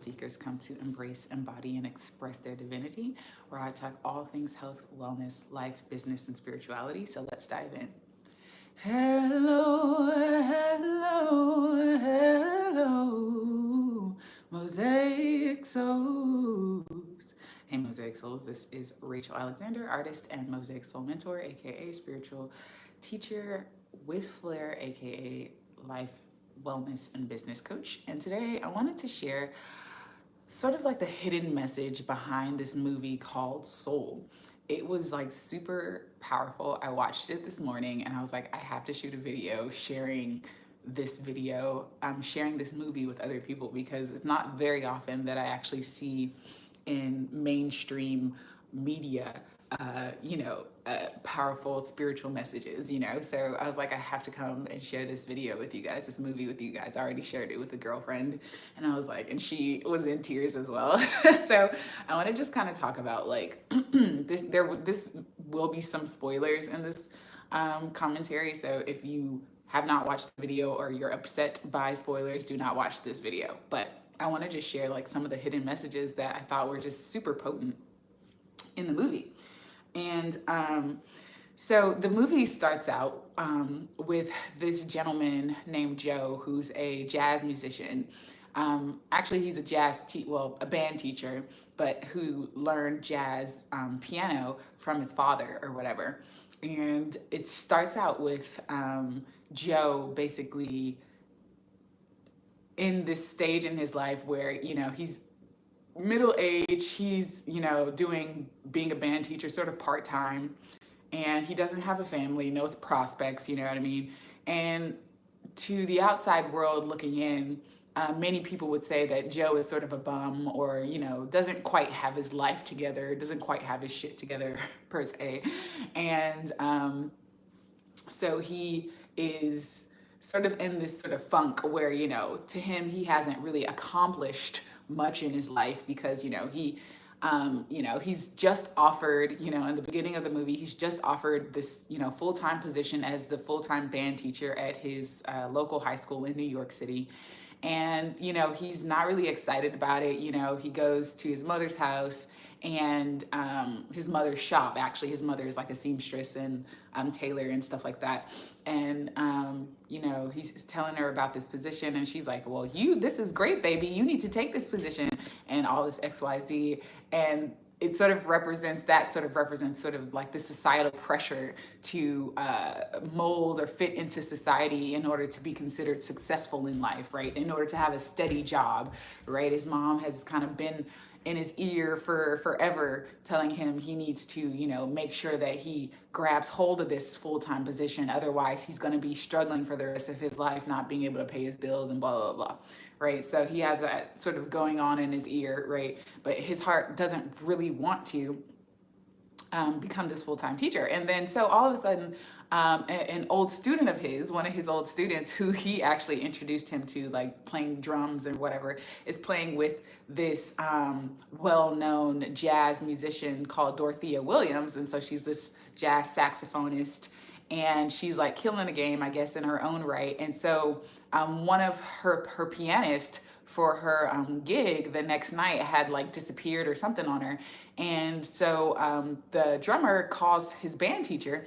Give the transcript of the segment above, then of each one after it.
seekers come to embrace, embody, and express their divinity, where I talk all things health, wellness, life, business, and spirituality. So let's dive in. Hello, hello, hello, Mosaic Souls. Hey, Mosaic Souls, this is Rachael Alexander, artist and Mosaic Soul mentor, aka spiritual teacher with flair, aka life, wellness, and business coach. And today I wanted to share sort of like the hidden message behind this movie called Soul. It was like super powerful. I watched it this morning and I was like, I have to shoot a video sharing this video, sharing this movie with other people, because it's not very often that I actually see in mainstream media powerful spiritual messages, So I was like, I have to come and share this video with you guys, this movie with you guys. I already shared it with a girlfriend, and I was like, and she was in tears as well. So I want to just kind of talk about like this will be some spoilers in this commentary. So if you have not watched the video or you're upset by spoilers, do not watch this video. But I want to just share like some of the hidden messages that I thought were just super potent in the movie. And so the movie starts out with this gentleman named Joe, who's a jazz musician. Actually, he's a band teacher, but who learned jazz piano from his father or whatever. And it starts out with Joe basically in this stage in his life where, he's middle age, he's, being a band teacher sort of part-time, and he doesn't have a family, no prospects, you know what I mean? And to the outside world looking in, many people would say that Joe is sort of a bum, or, doesn't quite have his life together, doesn't quite have his shit together per se. And so he is sort of in this sort of funk where, to him, he hasn't really accomplished much in his life because, he's just offered, in the beginning of the movie, he's just offered this, full-time position as the full-time band teacher at his local high school in New York City. And, he's not really excited about it. He goes to his mother's house and his mother's shop. Actually, his mother is like a seamstress and tailor and stuff like that. And, he's telling her about this position, and she's like, well, this is great, baby. You need to take this position and all this XYZ. And it sort of represents sort of like the societal pressure to mold or fit into society in order to be considered successful in life, right? In order to have a steady job, right? His mom has kind of been in his ear for forever, telling him he needs to, make sure that he grabs hold of this full-time position. Otherwise, he's going to be struggling for the rest of his life, not being able to pay his bills and blah, blah, blah, right? So he has that sort of going on in his ear, right? But his heart doesn't really want to become this full-time teacher. And then so all of a sudden, an old student of his, one of his old students who he actually introduced him to, like playing drums and whatever, is playing with this well-known jazz musician called Dorothea Williams. And so she's this jazz saxophonist, and she's like killing the game, I guess, in her own right. And so one of her pianist for her gig the next night had like disappeared or something on her. And so the drummer calls his band teacher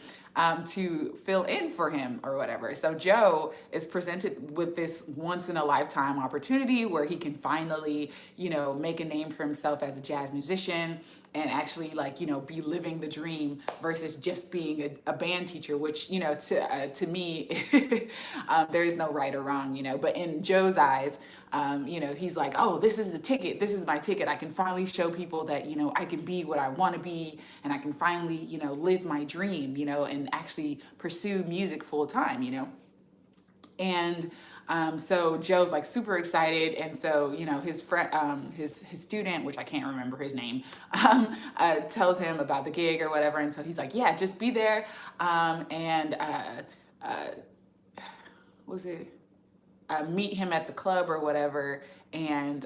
to fill in for him or whatever. So Joe is presented with this once in a lifetime opportunity where he can finally, make a name for himself as a jazz musician and actually be living the dream versus just being a band teacher, which, to me, there is no right or wrong, but in Joe's eyes, he's like, oh, this is the ticket. This is my ticket. I can finally show people that, I can be what I want to be, and I can finally, live my dream, and actually pursue music full time, And so Joe's like super excited. And so, his friend, his student, which I can't remember his name, tells him about the gig or whatever. And so he's like, yeah, just be there. Meet him at the club or whatever, and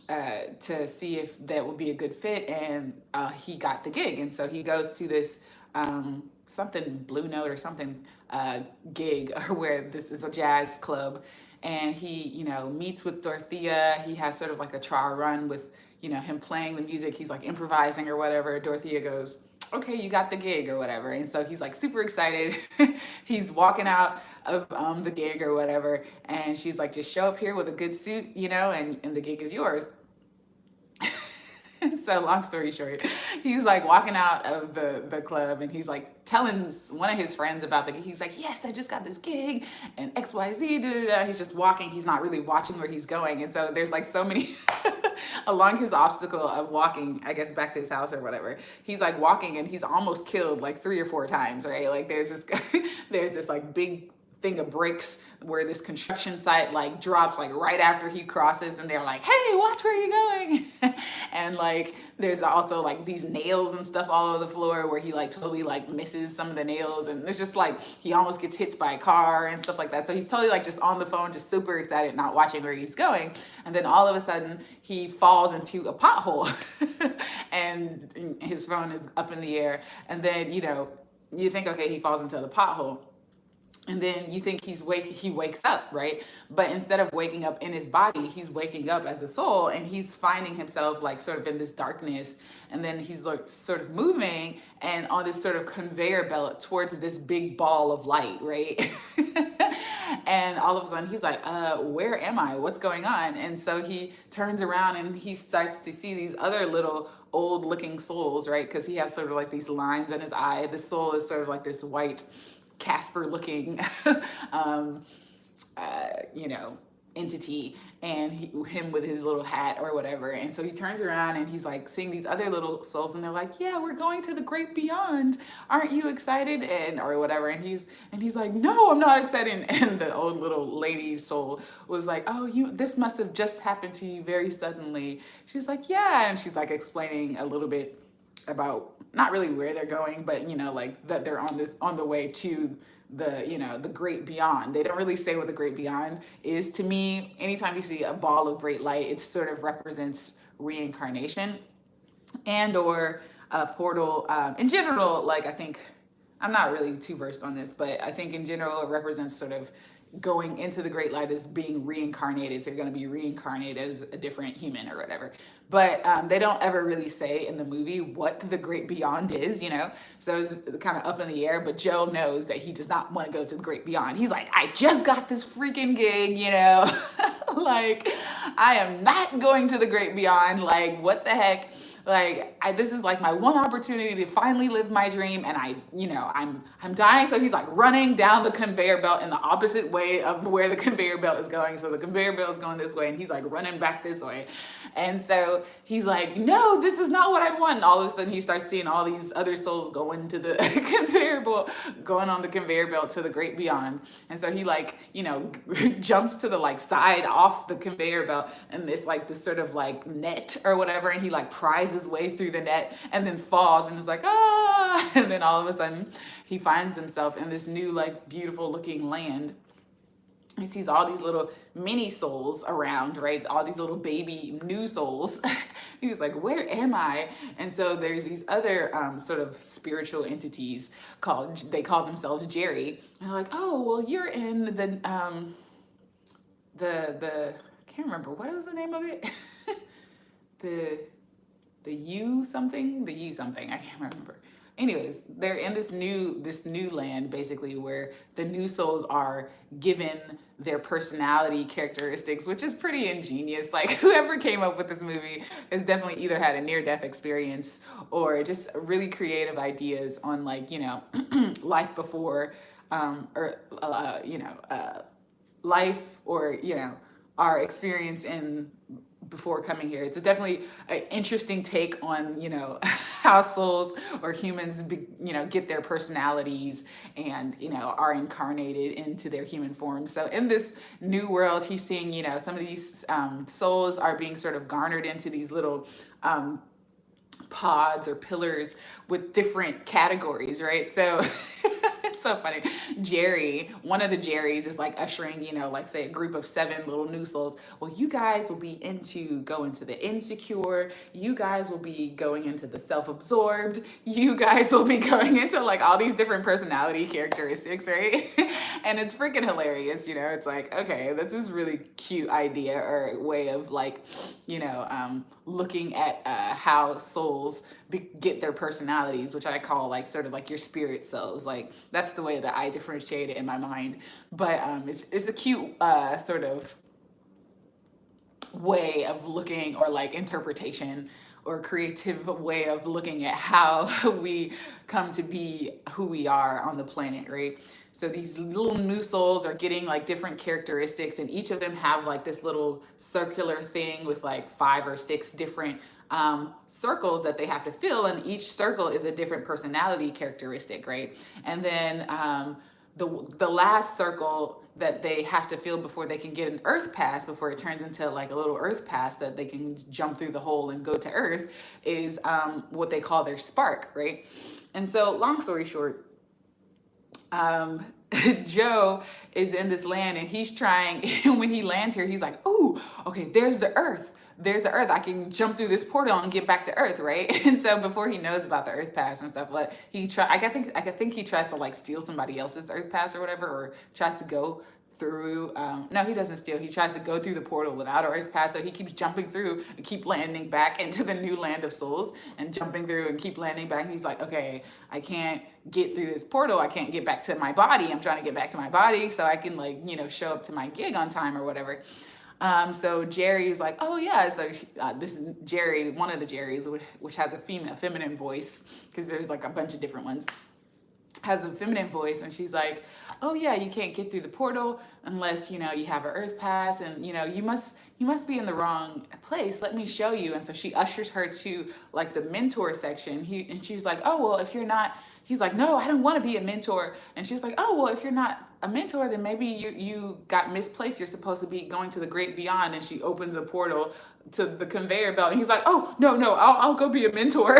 to see if that would be a good fit. And he got the gig, and so he goes to this something Blue Note or something gig where this is a jazz club, and he, meets with Dorothea. He has sort of like a trial run with, him playing the music. He's like improvising or whatever. Dorothea goes, okay, you got the gig or whatever. And so he's like super excited. He's walking out of the gig or whatever. And she's like, just show up here with a good suit, and the gig is yours. So long story short, he's like walking out of the club, and he's like telling one of his friends about the gig. He's like, yes, I just got this gig and XYZ, da, da, da. He's just walking. He's not really watching where he's going. And so there's like so many along his obstacle of walking, I guess, back to his house or whatever. He's like walking, and he's almost killed like 3 or 4 times, right? Like there's this like big thing of bricks where this construction site like drops like right after he crosses, and they're like, hey, watch where you're going. And like there's also like these nails and stuff all over the floor where he like totally like misses some of the nails, and it's just like he almost gets hit by a car and stuff like that. So he's totally like just on the phone, just super excited, not watching where he's going. And then all of a sudden he falls into a pothole and his phone is up in the air. And then you think, okay, he falls into the pothole. And then you think he wakes up, right? But instead of waking up in his body, he's waking up as a soul, and he's finding himself like sort of in this darkness. And then he's like sort of moving and on this sort of conveyor belt towards this big ball of light, right? And all of a sudden he's like, where am I? What's going on? And so he turns around and he starts to see these other little old looking souls, right? Because he has sort of like these lines in his eye. The soul is sort of like this white Casper looking, entity, and him with his little hat or whatever. And so he turns around and he's like seeing these other little souls, and they're like, yeah, we're going to the great beyond. Aren't you excited? Or whatever. And he's like, no, I'm not excited. And the old little lady soul was like, oh, this must have just happened to you very suddenly. She's like, yeah. And she's like explaining a little bit about not really where they're going, but like that they're on the way to the great beyond. They don't really say what the great beyond is. To me, anytime you see a ball of bright light, it sort of represents reincarnation and or a portal. In general, like I think, I'm not really too versed on this, but I think in general it represents sort of going into the great light as being reincarnated. So you're going to be reincarnated as a different human or whatever. But they don't ever really say in the movie what the great beyond is, So it's kind of up in the air. But Joe knows that he does not want to go to the great beyond. He's like, I just got this freaking gig, like I am not going to the great beyond. Like, what the heck? Like, this is like my one opportunity to finally live my dream, and I'm dying. So he's like running down the conveyor belt in the opposite way of where the conveyor belt is going. So the conveyor belt is going this way, and he's like running back this way. And so he's like, no, this is not what I want. And all of a sudden he starts seeing all these other souls going to the going on the conveyor belt to the great beyond. And so he like, jumps to the like side off the conveyor belt, and it's like this sort of like net or whatever. And he like pries his way through the net and then falls and is like, ah. And then all of a sudden he finds himself in this new, like beautiful looking land. He sees all these little mini souls around, right? All these little baby new souls. He's like, where am I? And so there's these other sort of spiritual entities they call themselves Jerry. And they're like, oh, well, you're in the I can't remember, what is the name of it? the U something, I can't remember. Anyways, they're in this new land basically where the new souls are given their personality characteristics, which is pretty ingenious. Like, whoever came up with this movie has definitely either had a near-death experience or just really creative ideas on, like, life before life, or our experience in before coming here. It's definitely an interesting take on, how souls or humans, get their personalities and, are incarnated into their human form. So in this new world, he's seeing, some of these souls are being sort of garnered into these little pods or pillars with different categories, right? So So funny. Jerry, one of the Jerrys is like ushering, like say a group of 7 little new souls. Well, you guys will be go into the insecure. You guys will be going into the self-absorbed. You guys will be going into like all these different personality characteristics, right? And it's freaking hilarious. It's like, okay, this is really cute idea or way of like, looking at how souls get their personalities, which I call like sort of like your spirit selves. Like that's the way that I differentiate it in my mind. But it's a cute sort of way of looking, or like interpretation or creative way of looking at how we come to be who we are on the planet, right? So these little new souls are getting like different characteristics, and each of them have like this little circular thing with like 5 or 6 different circles that they have to fill, and each circle is a different personality characteristic, right? And then the last circle that they have to fill before they can get an earth pass, before it turns into like a little earth pass that they can jump through the hole and go to earth, is what they call their spark, right? And so long story short, Joe is in this land, and he's trying, when he lands here, he's like, oh, okay, there's the earth. I can jump through this portal and get back to earth, right? And so before he knows about the earth pass and stuff, like I think he tries to like steal somebody else's earth pass or whatever, or tries to go through, no, he doesn't steal. He tries to go through the portal without an earth pass. So he keeps jumping through and keep landing back into the new land of souls, and jumping through and keep landing back. And he's like, okay, I can't get through this portal. I can't get back to my body. I'm trying to get back to my body so I can like, show up to my gig on time or whatever. So Jerry is like, oh yeah. So this is Jerry, one of the Jerrys, which has a feminine voice, because there's like a bunch of different ones, has a feminine voice. And she's like, oh yeah, you can't get through the portal unless, you have an earth pass, and, you must be in the wrong place. Let me show you. And so she ushers her to like the mentor section. And she's like, oh, well, if you're not, he's like, no, I don't want to be a mentor. And she's like, oh, well, if you're not a mentor, then maybe you got misplaced. You're supposed to be going to the great beyond. And she opens a portal to the conveyor belt, and he's like, oh, no, I'll go be a mentor.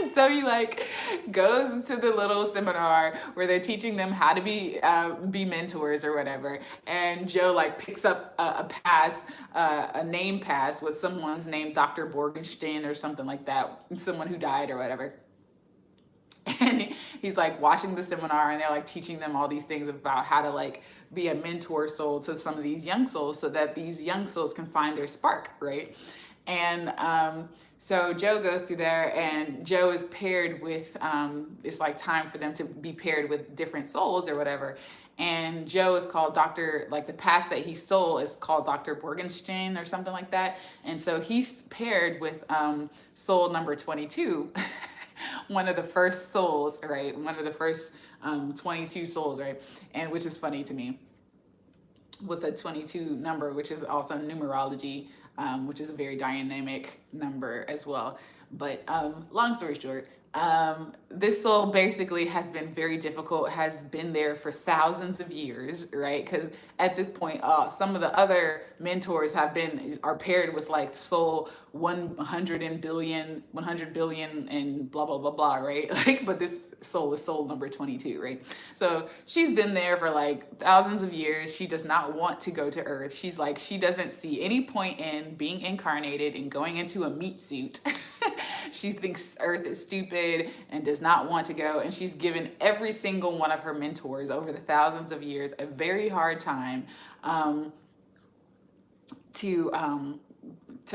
And so he like goes to the little seminar where they're teaching them how to be mentors or whatever. And Joe like picks up a pass, a name pass with someone's name, Dr. Borgenstein or something like that, someone who died or whatever. And he's like watching the seminar, and they're like teaching them all these things about how to like be a mentor soul to some of these young souls, so that these young souls can find their spark, right? And so Joe goes through there, and Joe is paired with, it's like time for them to be paired with different souls or whatever. And Joe is called Dr., like the pass that he stole is called Dr. Borgenstein or something like that. And so he's paired with soul number 22. One of the first souls, right? One of the first 22 souls, right? And which is funny to me, with a 22 number, which is also numerology, which is a very dynamic number as well. But long story short, this soul basically has been very difficult, has been there for thousands of years, right? Because at this point, some of the other mentors are paired with like soul 100 billion and blah, blah, blah, blah, right? Like, but this soul is soul number 22, right? So she's been there for like thousands of years. She does not want to go to Earth. She's like, she doesn't see any point in being incarnated and going into a meat suit. She thinks Earth is stupid and does not want to go. And she's given every single one of her mentors over the thousands of years a very hard time to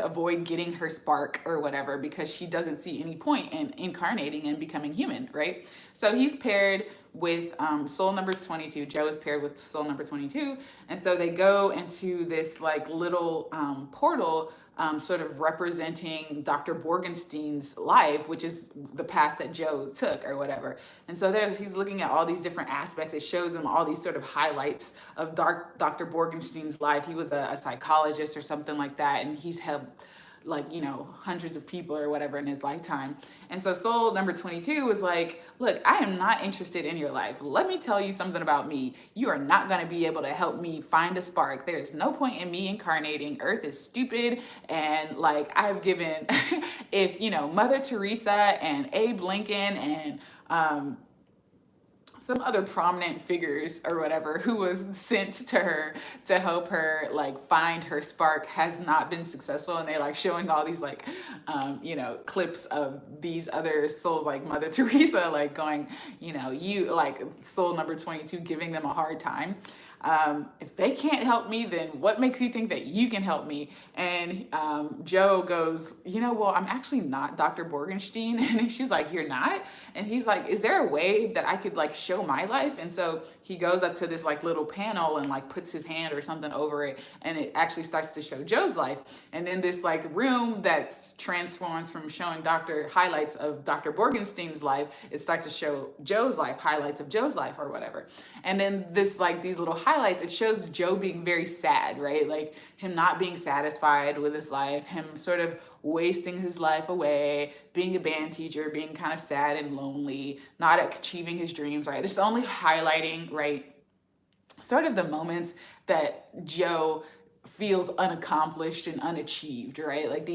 avoid getting her spark or whatever, because she doesn't see any point in incarnating and becoming human, right? So he's paired with soul number 22. Joe is paired with soul number 22. And so they go into this like little portal, sort of representing Dr. Borgenstein's life, which is the path that Joe took or whatever. And so there he's looking at all these different aspects. It shows him all these sort of highlights of Dr. Borgenstein's life. He was a psychologist or something like that, and he's helped like, hundreds of people or whatever in his lifetime. And so soul number 22 was like, look, I am not interested in your life. Let me tell you something about me. You are not going to be able to help me find a spark. There's no point in me incarnating. Earth is stupid. And like, I've given, if, Mother Teresa and Abe Lincoln and some other prominent figures or whatever who was sent to her to help her like find her spark has not been successful, and they like showing all these like clips of these other souls like Mother Teresa like going, you like soul number 22 giving them a hard time. If they can't help me, then what makes you think that you can help me? And Joe goes, well, I'm actually not Dr. Borgenstein. And she's like, you're not? And he's like, is there a way that I could like show my life? And so he goes up to this like little panel and like puts his hand or something over it, and it actually starts to show Joe's life. And in this like room that transforms from showing highlights of Dr. Borgenstein's life, it starts to show Joe's life, highlights of Joe's life or whatever. And then this like these little highlights, it shows Joe being very sad, right? Like him not being satisfied with his life, him sort of wasting his life away, being a band teacher, being kind of sad and lonely, not achieving his dreams, right? It's only highlighting, right, sort of the moments that Joe feels unaccomplished and unachieved, right? Like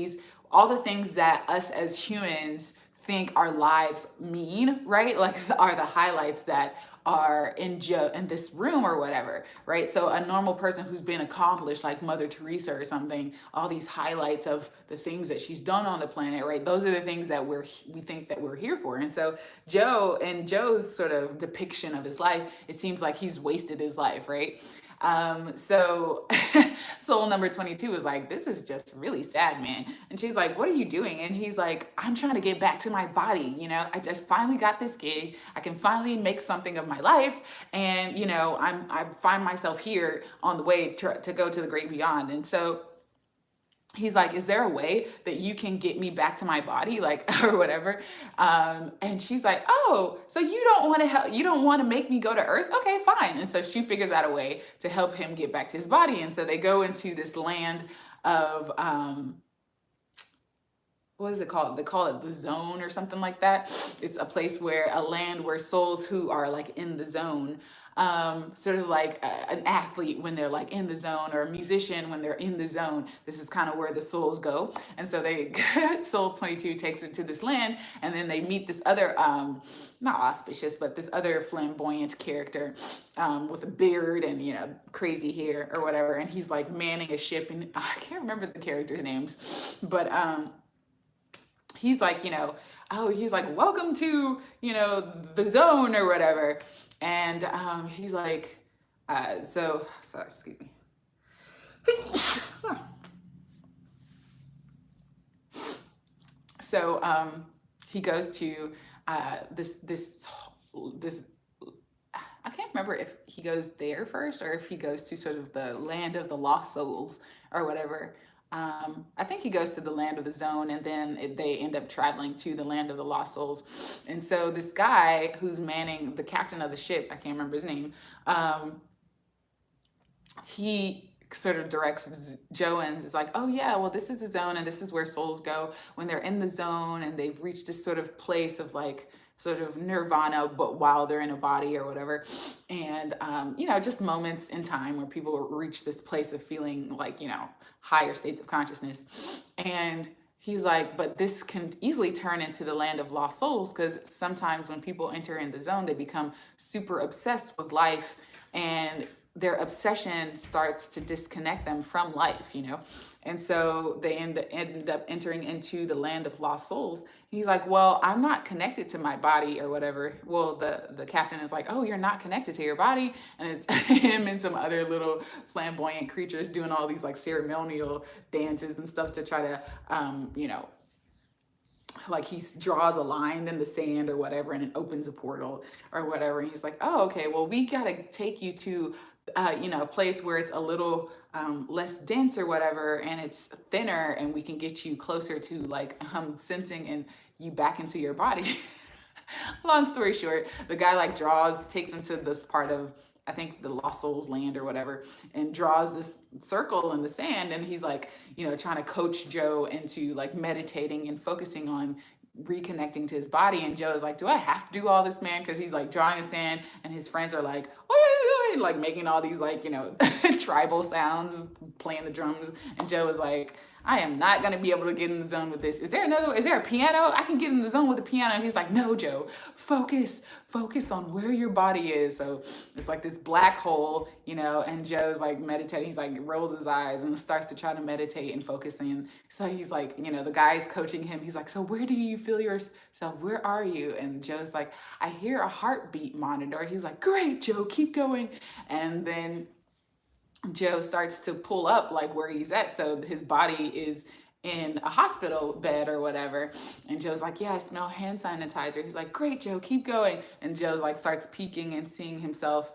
all the things that us as humans think our lives mean, right? Like are the highlights that are in this room or whatever, right? So a normal person who's been accomplished, like Mother Teresa or something, all these highlights of the things that she's done on the planet, right? Those are the things that we think that we're here for. And so Joe's sort of depiction of his life, it seems like he's wasted his life, right? So soul number 22 is like, this is just really sad, man. And she's like, what are you doing? And he's like, I'm trying to get back to my body. I just finally got this gig. I can finally make something of my life. And, I find myself here on the way to go to the great beyond. And so he's like, is there a way that you can get me back to my body, like, or whatever? And she's like, oh, so you don't want to help, you don't want to make me go to Earth? Okay, fine. And so she figures out a way to help him get back to his body. And so they go into this land of, what is it called? They call it the zone or something like that. It's a land where souls who are like in the zone, sort of like an athlete when they're like in the zone, or a musician when they're in the zone. This is kind of where the souls go. And so soul 22 takes it to this land, and then they meet this other, not auspicious, but this other flamboyant character with a beard and, crazy hair or whatever. And he's like manning a ship, and I can't remember the characters' names, but he's like, he's like, welcome to, the zone or whatever. And he's like, sorry, excuse me. So he goes to this, I can't remember if he goes there first or if he goes to sort of the land of the lost souls or whatever. I think he goes to the land of the zone, and then they end up traveling to the land of the lost souls. And so this guy who's manning, the captain of the ship, I can't remember his name, he sort of directs Joe and is like, oh yeah, well, this is the zone, and this is where souls go when they're in the zone and they've reached this sort of place of like sort of nirvana, but while they're in a body or whatever. And, just moments in time where people reach this place of feeling like, higher states of consciousness. And he's like, but this can easily turn into the land of lost souls, because sometimes when people enter in the zone, they become super obsessed with life, and their obsession starts to disconnect them from life, And so they end up entering into the land of lost souls. He's like, well, I'm not connected to my body or whatever. Well, the captain is like, oh, you're not connected to your body. And it's him and some other little flamboyant creatures doing all these like ceremonial dances and stuff to try to, like he draws a line in the sand or whatever, and it opens a portal or whatever. And he's like, oh, okay, well, we got to take you to a place where it's a little less dense or whatever, and it's thinner, and we can get you closer to like sensing and you back into your body. Long story short, the guy like takes him to this part of, I think, the Lost Souls land or whatever, and draws this circle in the sand, and he's like, trying to coach Joe into like meditating and focusing on reconnecting to his body. And Joe is like, do I have to do all this, man? Because he's like drawing the sand, and his friends are like, oh, like making all these like tribal sounds, playing the drums, and Joe is like, I am not going to be able to get in the zone with this. Is there a piano? I can get in the zone with the piano. And he's like, no, Joe, focus on where your body is. So it's like this black hole, and Joe's like meditating. He's like rolls his eyes and starts to try to meditate and focus in. So he's like, the guy's coaching him. He's like, so where do you feel yourself? Where are you? And Joe's like, I hear a heartbeat monitor. He's like, great, Joe, keep going. And then Joe starts to pull up like where he's at. So his body is in a hospital bed or whatever. And Joe's like, yeah, I smell hand sanitizer. He's like, great, Joe, keep going. And Joe's like starts peeking and seeing himself,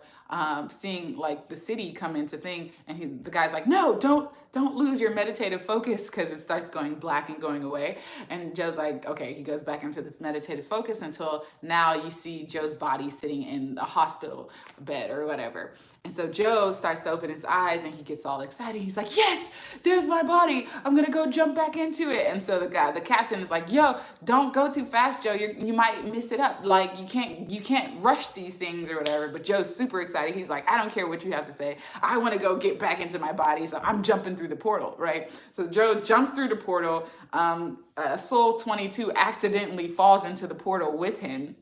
seeing like the city come into thing. And the guy's like, no, don't lose your meditative focus, because it starts going black and going away. And Joe's like, okay, he goes back into this meditative focus until now you see Joe's body sitting in a hospital bed or whatever. And so Joe starts to open his eyes and he gets all excited. He's like, yes, there's my body. I'm gonna go jump back into it. And so the captain is like, yo, don't go too fast, Joe. You might miss it up. Like you can't rush these things or whatever. But Joe's super excited. He's like, I don't care what you have to say. I want to go get back into my body. So I'm jumping through the portal, right? So Joe jumps through the portal. Soul 22 accidentally falls into the portal with him.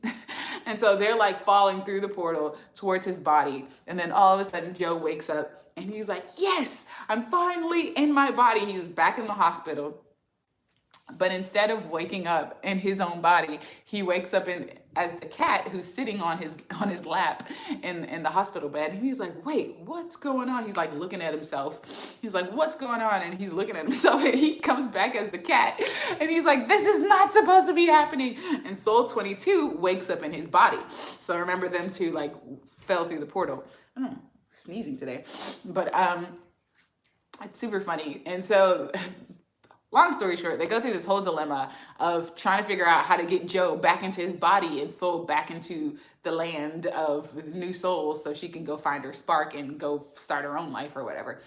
And so they're like falling through the portal towards his body. And then all of a sudden Joe wakes up and he's like, yes, I'm finally in my body. He's back in the hospital. But instead of waking up in his own body, he wakes up as the cat who's sitting on his lap in the hospital bed. And he's like, wait, what's going on? He's like looking at himself. He's like, what's going on? And he's looking at himself and he comes back as the cat. And he's like, this is not supposed to be happening. And Soul 22 wakes up in his body. So remember, them two like fell through the portal. I don't know, sneezing today. But it's super funny. And so long story short, they go through this whole dilemma of trying to figure out how to get Joe back into his body and Soul back into the land of new souls so she can go find her spark and go start her own life or whatever.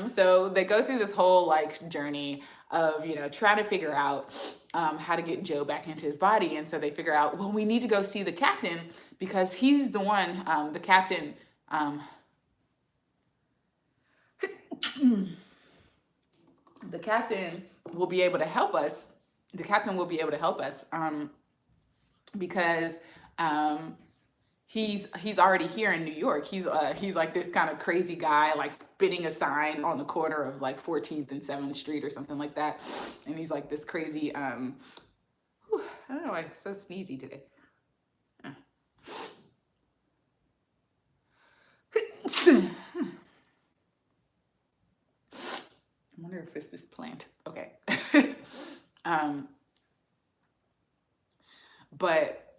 So they go through this whole like journey of, trying to figure out how to get Joe back into his body. And so they figure out, well, we need to go see the captain because he's the one, the captain, the captain will be able to help us. The captain will be able to help us because he's already here in New York. He's like this kind of crazy guy, like spinning a sign on the corner of like 14th and 7th Street or something like that. And he's like this crazy, I don't know, I'm so sneezy today. I wonder if it's this plant. Okay. But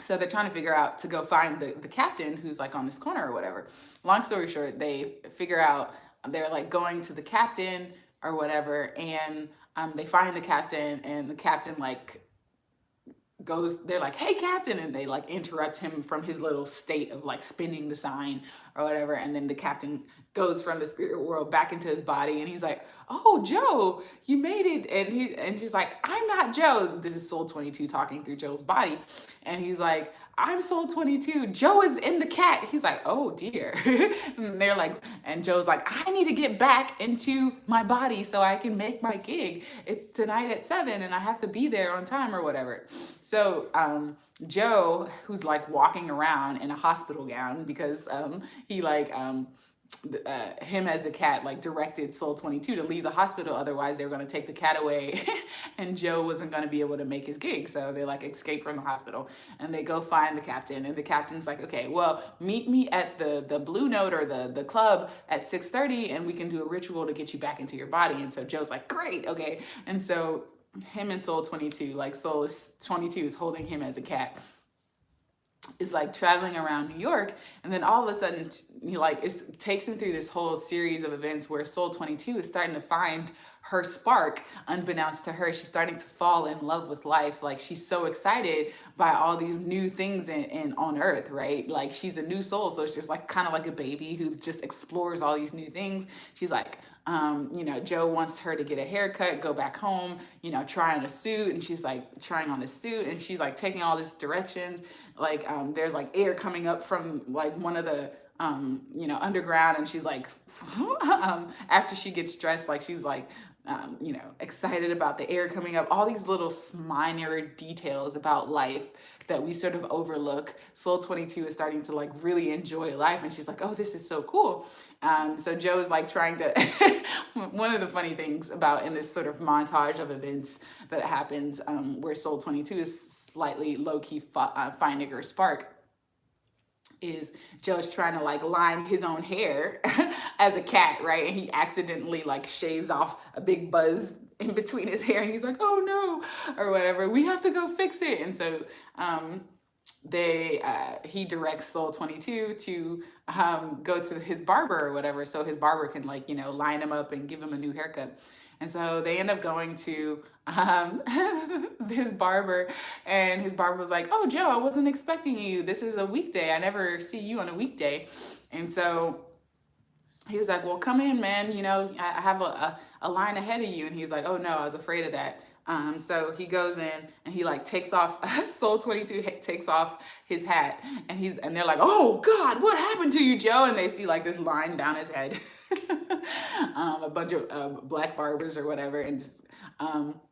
so they're trying to figure out to go find the captain who's like on this corner or whatever. Long story short, they figure out they're like going to the captain or whatever. And they find the captain and the captain like goes, they're like, hey, captain. And they like interrupt him from his little state of like spinning the sign or whatever. And then the captain goes from the spirit world back into his body. And he's like, oh, Joe, you made it. And she's like, I'm not Joe. This is Soul 22 talking through Joe's body. And he's like, I'm Soul 22. Joe is in the cat. He's like, oh dear. And they're like, and Joe's like, I need to get back into my body so I can make my gig. It's tonight at 7 and I have to be there on time or whatever. So Joe, who's like walking around in a hospital gown because he like, him as the cat like directed Soul 22 to leave the hospital, otherwise they were going to take the cat away and Joe wasn't going to be able to make his gig. So they like escape from the hospital and they go find the captain, and the captain's like, okay, well, meet me at the Blue Note or the club at 6:30 and we can do a ritual to get you back into your body. And so Joe's like, great, okay. And so him and Soul 22, like Soul 22 is holding him as a cat, is like traveling around New York. And then all of a sudden, it takes him through this whole series of events where Soul 22 is starting to find her spark. Unbeknownst to her, she's starting to fall in love with life. Like she's so excited by all these new things on earth, right? Like she's a new soul. So it's just like kind of like a baby who just explores all these new things. She's like, Joe wants her to get a haircut, go back home, try on a suit. And she's like trying on a suit and she's like taking all these directions. Like there's like air coming up from like one of the underground, and she's like, after she gets dressed, like she's like, excited about the air coming up, all these little minor details about life that we sort of overlook. Soul 22 is starting to like really enjoy life, and she's like, oh, this is so cool. So Joe is like trying to, one of the funny things about in this sort of montage of events that happens, where Soul 22 is slightly low-key finding her spark, is Joe's trying to like line his own hair as a cat, right? And he accidentally like shaves off a big buzz in between his hair, and he's like, oh no, or whatever, we have to go fix it. And so he directs Soul 22 to go to his barber or whatever, so his barber can like, line him up and give him a new haircut. And so they end up going to his barber, and his barber was like, oh, Joe, I wasn't expecting you. This is a weekday. I never see you on a weekday. And so he was like, well, come in, man. I have a line ahead of you. And he's like, oh, no, I was afraid of that. So he goes in and he like takes off, Soul 22 takes off his hat, and they're like, oh God, what happened to you, Joe? And they see like this line down his head, a bunch of black barbers or whatever. And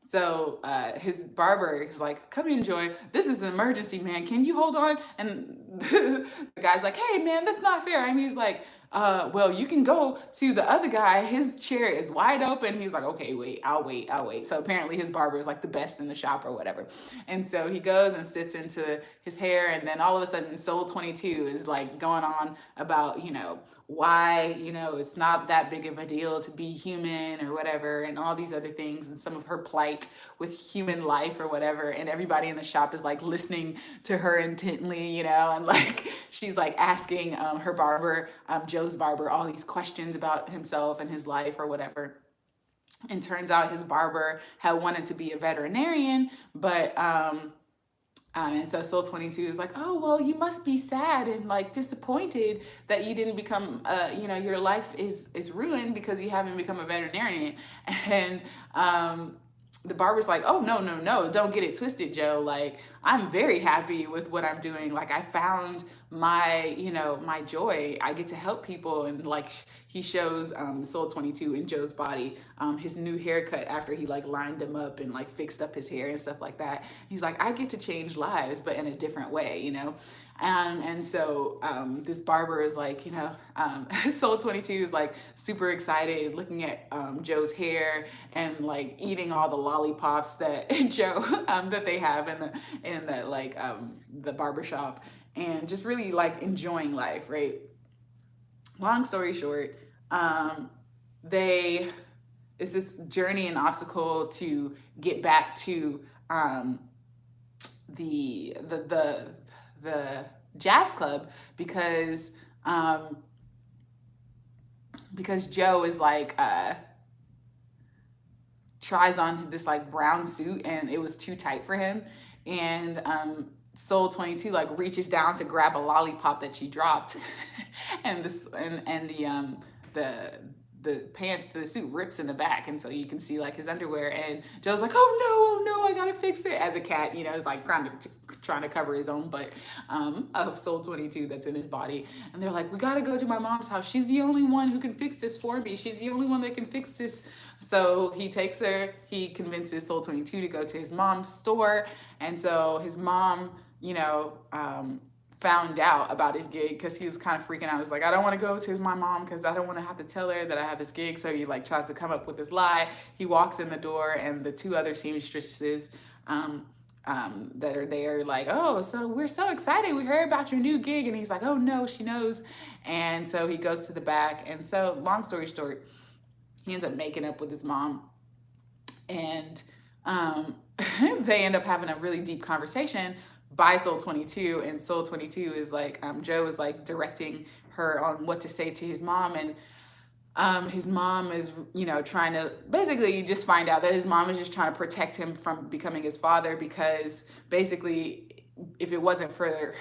so his barber is like, come in, Joy, this is an emergency, man. Can you hold on? And the guy's like, hey man, that's not fair. And he's like, well, you can go to the other guy. His chair is wide open. He's like, okay, wait, I'll wait. So apparently his barber is like the best in the shop or whatever. And so he goes and sits into his hair. And then all of a sudden Soul 22 is like going on about, why, it's not that big of a deal to be human or whatever, and all these other things, and some of her plight with human life or whatever. And everybody in the shop is like listening to her intently, and like she's like asking her barber, Joe's barber, all these questions about himself and his life or whatever. And turns out his barber had wanted to be a veterinarian, but and so Soul 22 is like, oh, well, you must be sad and like disappointed that you didn't become, your life is ruined because you haven't become a veterinarian. And the barber's like, oh, no, don't get it twisted, Joe. Like, I'm very happy with what I'm doing. Like, I found my, my joy. I get to help people. And like, he shows Soul 22 in Joe's body, his new haircut after he like lined him up and like fixed up his hair and stuff like that. He's like, I get to change lives, but in a different way, And so this barber is like, Soul 22 is like super excited looking at Joe's hair and like eating all the lollipops that Joe, that they have in the barbershop, and just really like enjoying life, right? Long story short, it's this journey and obstacle to get back to the jazz club because Joe is like tries on this like brown suit and it was too tight for him, and Soul 22 like reaches down to grab a lollipop that she dropped, and the pants, the suit rips in the back, and so you can see like his underwear, and Joe's like, oh no, I gotta fix it, as a cat, is like trying to cover his own butt of Soul 22 that's in his body. And they're like, we gotta go to my mom's house. She's the only one who can fix this for me. She's the only one that can fix this. So he convinces Soul 22 to go to his mom's store, and so his mom, found out about his gig because he was kind of freaking out. He was like, I don't want to go to my mom because I don't want to have to tell her that I have this gig. So he like tries to come up with this lie. He walks in the door, and the two other seamstresses that are there like, oh, so we're so excited. We heard about your new gig. And he's like, oh no, she knows. And so he goes to the back. And so long story short, he ends up making up with his mom. And they end up having a really deep conversation by Soul 22, and Soul 22 is like, Joe is like directing her on what to say to his mom, and his mom is, trying to, basically you just find out that his mom is just trying to protect him from becoming his father, because basically if it wasn't for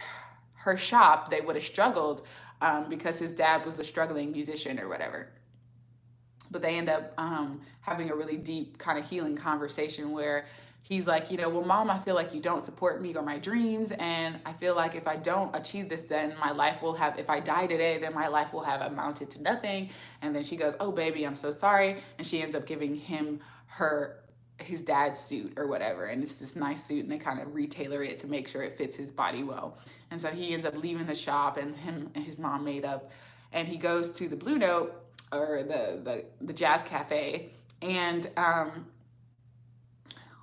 her shop, they would have struggled, because his dad was a struggling musician or whatever. But they end up having a really deep kind of healing conversation where he's like, well, Mom, I feel like you don't support me or my dreams. And I feel like if I don't achieve this, then my life will have, if I die today, then my life will have amounted to nothing. And then she goes, oh, baby, I'm so sorry. And she ends up giving him his dad's suit or whatever. And it's this nice suit, and they kind of retailor it to make sure it fits his body well. And so he ends up leaving the shop, and him and his mom made up. And he goes to the Blue Note, or the jazz cafe. And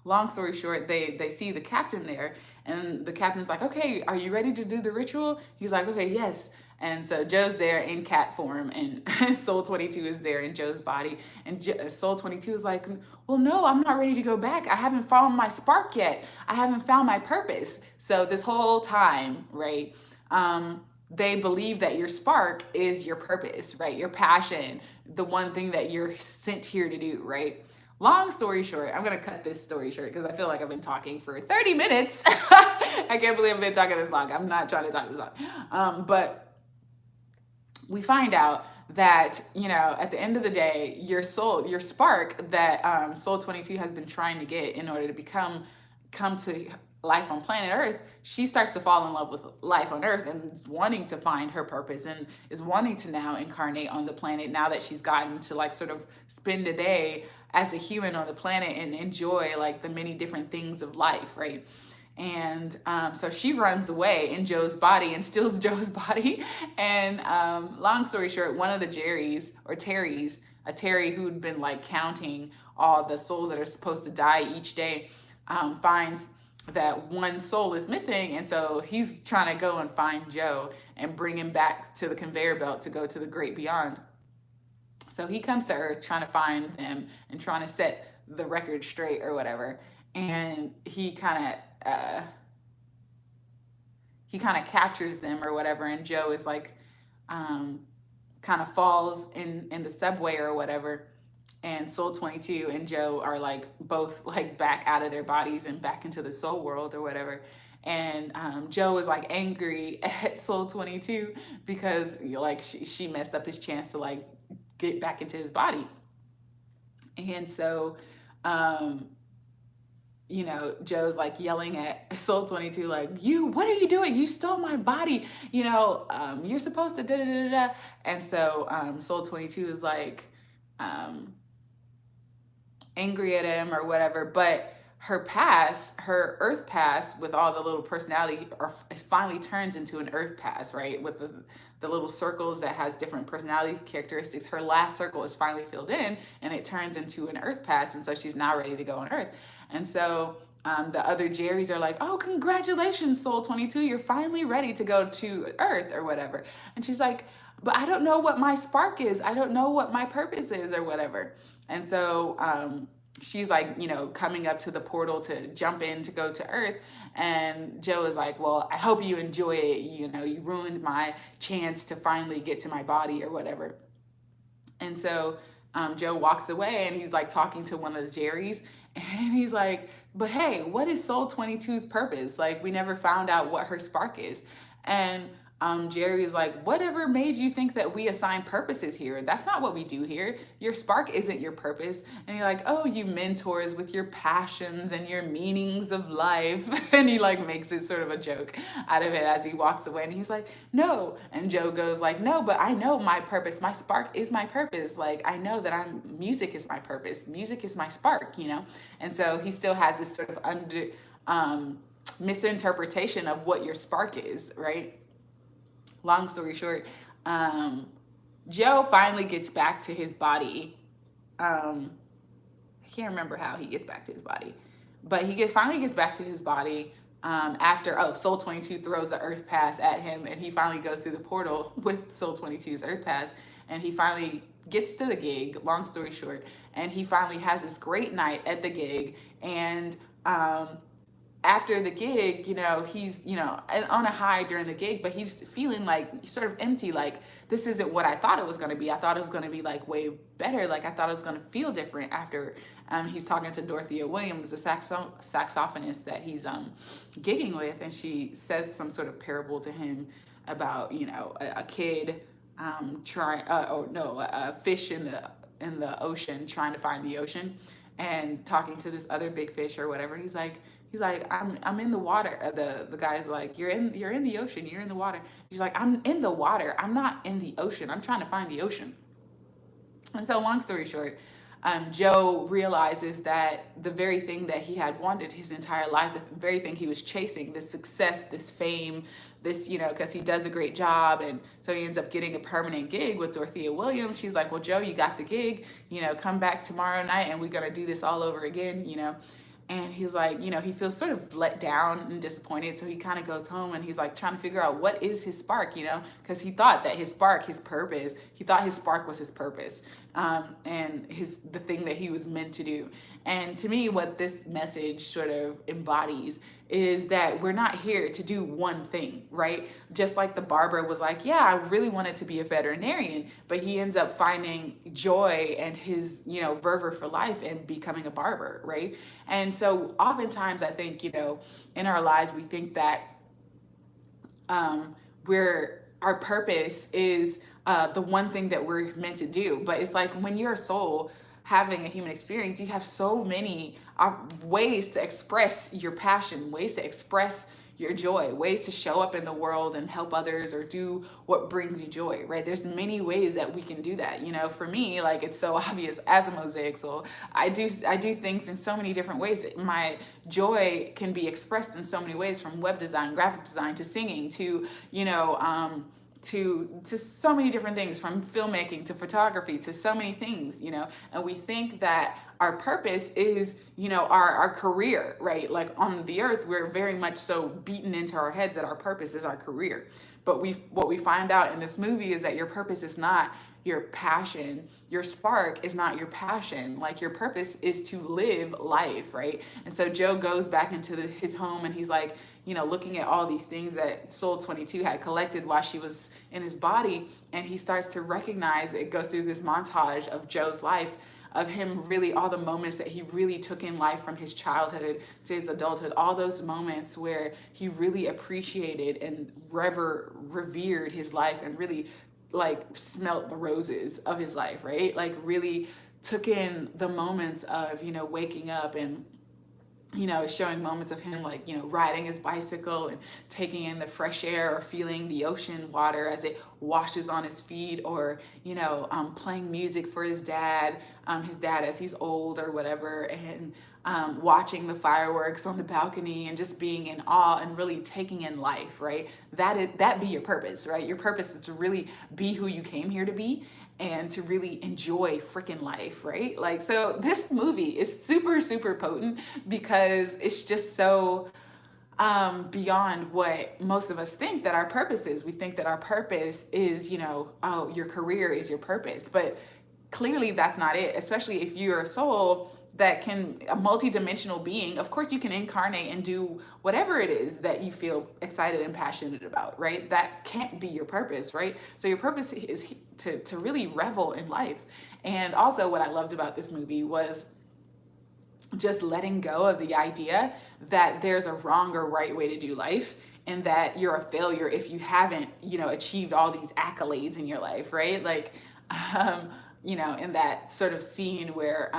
long story short, they see the captain there, and the captain's like, okay, are you ready to do the ritual? He's like, okay, yes. And so Joe's there in cat form, and Soul 22 is there in Joe's body. And Soul 22 is like, well, no, I'm not ready to go back. I haven't found my spark yet. I haven't found my purpose. So this whole time, right, they believe that your spark is your purpose, right? Your passion, the one thing that you're sent here to do, right? Long story short, I'm going to cut this story short because I feel like I've been talking for 30 minutes. I can't believe I've been talking this long. I'm not trying to talk this long. But we find out that, at the end of the day, your soul, your spark that Soul 22 has been trying to get in order to come to life on planet Earth, she starts to fall in love with life on Earth and is wanting to find her purpose and is wanting to now incarnate on the planet now that she's gotten to like sort of spend a day as a human on the planet and enjoy like the many different things of life, right? And so she runs away in Joe's body and steals Joe's body. And long story short, one of the Jerrys or Terrys, a Terry who'd been like counting all the souls that are supposed to die each day, finds that one soul is missing. And so he's trying to go and find Joe and bring him back to the conveyor belt to go to the great beyond. So he comes to Earth trying to find them and trying to set the record straight or whatever. And he kind of captures them or whatever. And Joe is like, kind of falls in the subway or whatever. And Soul 22 and Joe are like both like back out of their bodies and back into the soul world or whatever. And Joe is like angry at Soul 22 because like she messed up his chance to like get back into his body. And so, Joe's like yelling at Soul 22, like, what are you doing? You stole my body. You're supposed to da da da da. And so Soul 22 is like, angry at him or whatever, but her Earth pass with all the little personality finally turns into an Earth pass, right? With the little circles that has different personality characteristics. Her last circle is finally filled in and it turns into an Earth pass. And so she's now ready to go on Earth. And so the other Jerrys are like, oh, congratulations, Soul 22. You're finally ready to go to Earth or whatever. And she's like, but I don't know what my spark is. I don't know what my purpose is or whatever. And so she's like, coming up to the portal to jump in to go to Earth. And Joe is like, well, I hope you enjoy it. You ruined my chance to finally get to my body or whatever. And so Joe walks away and he's like talking to one of the Jerrys. And he's like, but hey, what is Soul 22's purpose? Like, we never found out what her spark is. And Jerry is like, whatever made you think that we assign purposes here? That's not what we do here. Your spark isn't your purpose. And you're like, oh, you mentors with your passions and your meanings of life. And he like makes it sort of a joke out of it as he walks away. And he's like, no. And Joe goes like, no, but I know my purpose. My spark is my purpose. Like, I know that music is my purpose. Music is my spark, And so he still has this sort of misinterpretation of what your spark is, right? Long story short, Joe finally gets back to his body. I can't remember how he gets back to his body, but he finally gets back to his body after Soul 22 throws an Earth pass at him, and he finally goes through the portal with Soul 22's Earth pass, and he finally gets to the gig. Long story short, and he finally has this great night at the gig, and after the gig, he's, on a high during the gig, but he's feeling like sort of empty. Like, this isn't what I thought it was going to be. I thought it was going to be like way better. Like, I thought it was going to feel different after he's talking to Dorothea Williams, a saxophonist that he's gigging with. And she says some sort of parable to him about, a kid a fish in the ocean trying to find the ocean. and talking to this other big fish or whatever. He's like, I'm in the water. The guy's like, you're in the ocean, you're in the water. He's like, I'm in the water, I'm not in the ocean, I'm trying to find the ocean. And so, long story short, Joe realizes that the very thing that he had wanted his entire life, the very thing he was chasing, this success, this fame, this, because he does a great job. And so he ends up getting a permanent gig with Dorothea Williams. She's like, well, Joe, you got the gig, come back tomorrow night and we're going to do this all over again. And he was like, he feels sort of let down and disappointed. So he kind of goes home and he's like trying to figure out what is his spark, because he thought that his spark, his purpose, he thought his spark was his purpose, and the thing that he was meant to do. And to me, what this message sort of embodies is that we're not here to do one thing, right? Just like the barber was like, yeah, I really wanted to be a veterinarian, but he ends up finding joy and his, fervor for life and becoming a barber, right? And so oftentimes I think, in our lives, we think that our purpose is the one thing that we're meant to do. But it's like when you're a soul having a human experience, you have so many ways to express your passion, ways to express your joy, ways to show up in the world and help others or do what brings you joy, right? There's many ways that we can do that. For me, like, it's so obvious as a Mosaic Soul, I do things in so many different ways. My joy can be expressed in so many ways, from web design, graphic design, to singing, to, to so many different things, from filmmaking to photography to so many things, and we think that our purpose is, our career, right? Like on the earth, we're very much so beaten into our heads that our purpose is our career. But what we find out in this movie is that your purpose is not your passion. Your spark is not your passion. Like, your purpose is to live life, right? And so Joe goes back into his home and he's like, looking at all these things that Soul 22 had collected while she was in his body. And he starts to recognize, it goes through this montage of Joe's life, of him really, all the moments that he really took in life from his childhood to his adulthood, all those moments where he really appreciated and revered his life and really like smelt the roses of his life, right? Like, really took in the moments of, waking up and, showing moments of him like, riding his bicycle and taking in the fresh air, or feeling the ocean water as it washes on his feet, or, playing music for his dad as he's old or whatever, and watching the fireworks on the balcony and just being in awe and really taking in life, right? That be your purpose, right? Your purpose is to really be who you came here to be and to really enjoy freaking life, right? Like, so this movie is super, super potent because it's just so beyond what most of us think that our purpose is. We think that our purpose is, oh, your career is your purpose, but clearly that's not it, especially if you're a soul that can, a multi-dimensional being. Of course you can incarnate and do whatever it is that you feel excited and passionate about, right? That can't be your purpose, right? So your purpose is to really revel in life. And also what I loved about this movie was just letting go of the idea that there's a wrong or right way to do life, and that you're a failure if you haven't, achieved all these accolades in your life, right? Like, in that sort of scene where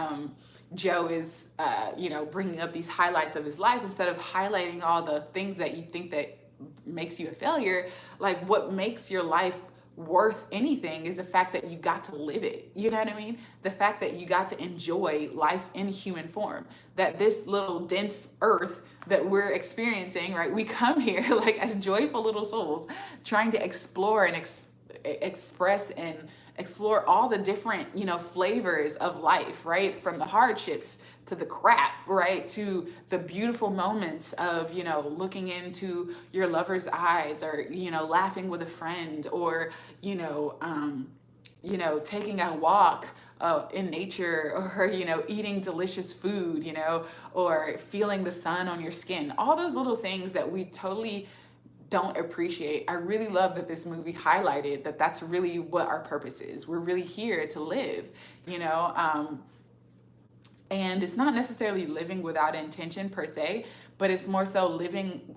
Joe is, bringing up these highlights of his life, instead of highlighting all the things that you think that makes you a failure. Like, what makes your life worth anything is the fact that you got to live it. You know what I mean? The fact that you got to enjoy life in human form, that this little dense earth that we're experiencing, right? We come here like as joyful little souls trying to explore and express and explore all the different, flavors of life, right? From the hardships to the crap, right? To the beautiful moments of, looking into your lover's eyes, or, laughing with a friend, or, taking a walk in nature, or, eating delicious food, or feeling the sun on your skin. All those little things that we totally don't appreciate. I really love that this movie highlighted that that's really what our purpose is. We're really here to live, and it's not necessarily living without intention per se, but it's more so living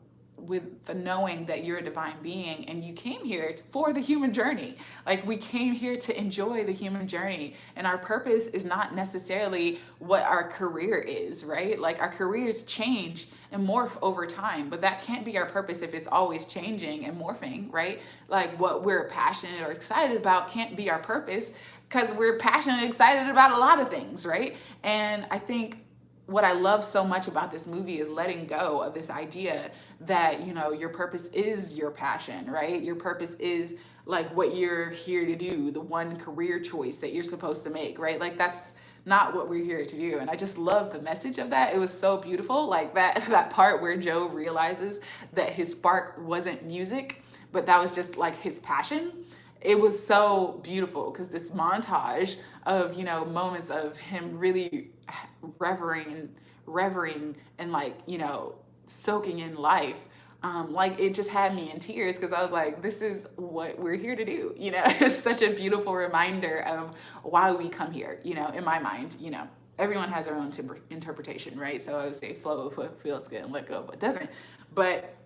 with the knowing that you're a divine being and you came here for the human journey. Like, we came here to enjoy the human journey, and our purpose is not necessarily what our career is, right? Like, our careers change and morph over time, but that can't be our purpose if it's always changing and morphing, right? Like, what we're passionate or excited about can't be our purpose, because we're passionate and excited about a lot of things, right? And I think what I love so much about this movie is letting go of this idea that, you know, your purpose is your passion, right? Your purpose is like what you're here to do, the one career choice that you're supposed to make, right? Like, that's not what we're here to do. And I just love the message of that. It was so beautiful. Like that part where Joe realizes that his spark wasn't music, but that was just like his passion. It was so beautiful, because this montage of, you know, moments of him really revering and like, you know, soaking in life. Like, it just had me in tears, because I was like, this is what we're here to do. You know, it's such a beautiful reminder of why we come here, you know, in my mind. You know, everyone has their own interpretation, right? So I would say flow of what feels good and let go of what doesn't. But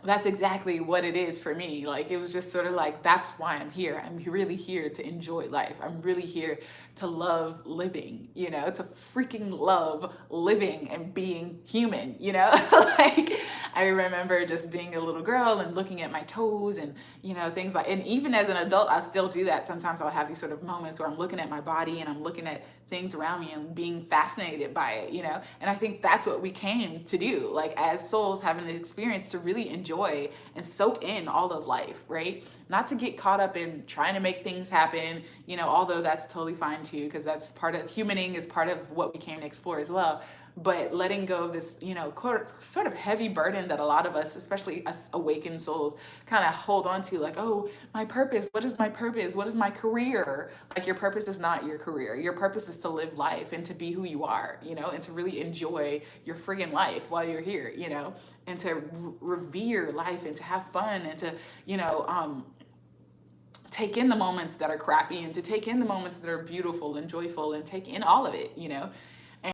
that's exactly what it is for me. Like, it was just sort of like, that's why I'm here. I'm really here to enjoy life. I'm really here to love living, you know, to freaking love living and being human, you know? Like, I remember just being a little girl and looking at my toes and, you know, things like, and even as an adult, I still do that. Sometimes I'll have these sort of moments where I'm looking at my body and I'm looking at things around me and being fascinated by it, you know? And I think that's what we came to do, like, as souls, having an experience to really enjoy and soak in all of life, right? Not to get caught up in trying to make things happen, you know, although that's totally fine too, because that's part of humaning, is part of what we came to explore as well. But letting go of this, you know, sort of heavy burden that a lot of us, especially us awakened souls, kind of hold on to, like, oh, my purpose, what is my purpose? What is my career? Like, your purpose is not your career. Your purpose is to live life and to be who you are, you know, and to really enjoy your friggin' life while you're here, you know, and to revere life and to have fun and to, you know, take in the moments that are crappy and to take in the moments that are beautiful and joyful and take in all of it, you know.